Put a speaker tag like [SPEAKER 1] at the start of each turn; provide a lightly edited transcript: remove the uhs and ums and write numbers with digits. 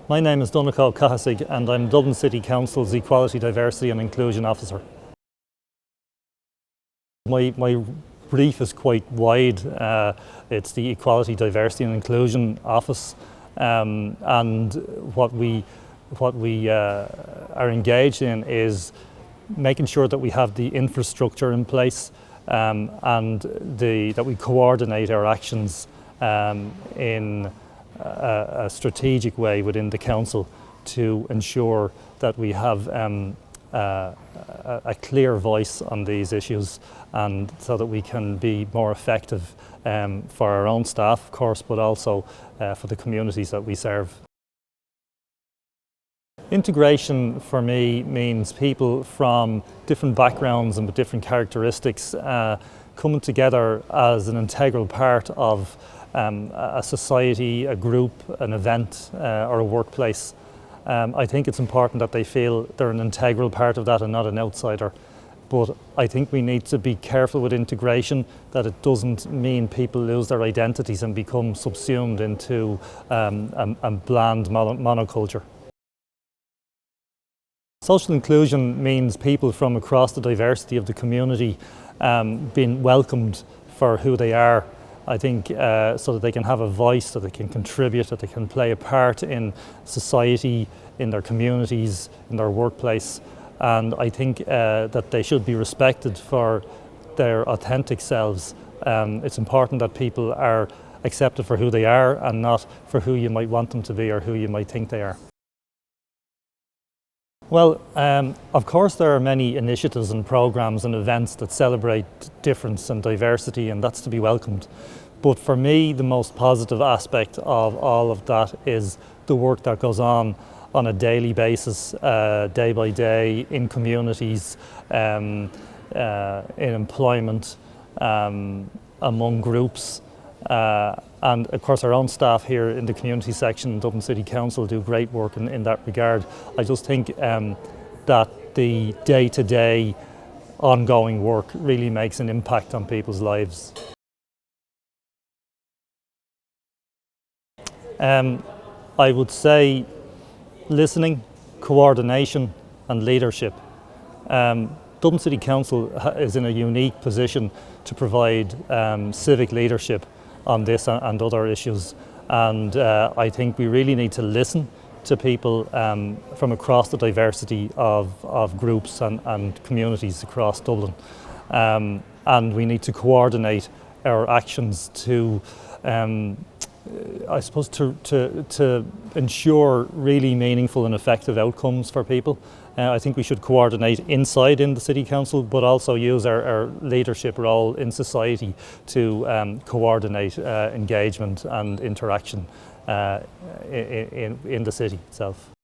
[SPEAKER 1] My name is Donncha Cathasaigh and I'm Dublin City Council's Equality, Diversity and Inclusion Officer. My brief is quite wide. It's the Equality, Diversity and Inclusion Office, and what we are engaged in is making sure that we have the infrastructure in place and that we coordinate our actions in a strategic way within the council to ensure that we have a clear voice on these issues, and so that we can be more effective for our own staff, of course, but also for the communities that we serve. Integration for me means people from different backgrounds and with different characteristics coming together as an integral part of a society, a group, an event or a workplace. I think it's important that they feel they're an integral part of that and not an outsider. But I think we need to be careful with integration, that it doesn't mean people lose their identities and become subsumed into a bland monoculture. Social inclusion means people from across the diversity of the community being welcomed for who they are. I think so that they can have a voice, that they can contribute, that they can play a part in society, in their communities, in their workplace. And I think that they should be respected for their authentic selves. It's important that people are accepted for who they are and not for who you might want them to be or who you might think they are. Well, of course there are many initiatives and programs and events that celebrate difference and diversity, and that's to be welcomed. But for me, the most positive aspect of all of that is the work that goes on a daily basis, day by day, in communities, in employment, among groups. And of course our own staff here in the community section in Dublin City Council do great work in that regard. I just think that the day-to-day ongoing work really makes an impact on people's lives. I would say listening, coordination and leadership. Dublin City Council is in a unique position to provide civic leadership on this and other issues, and I think we really need to listen to people from across the diversity of groups and communities across Dublin, and we need to coordinate our actions to I suppose to ensure really meaningful and effective outcomes for people. I think we should coordinate inside in the City Council, but also use our leadership role in society to coordinate engagement and interaction in the city itself.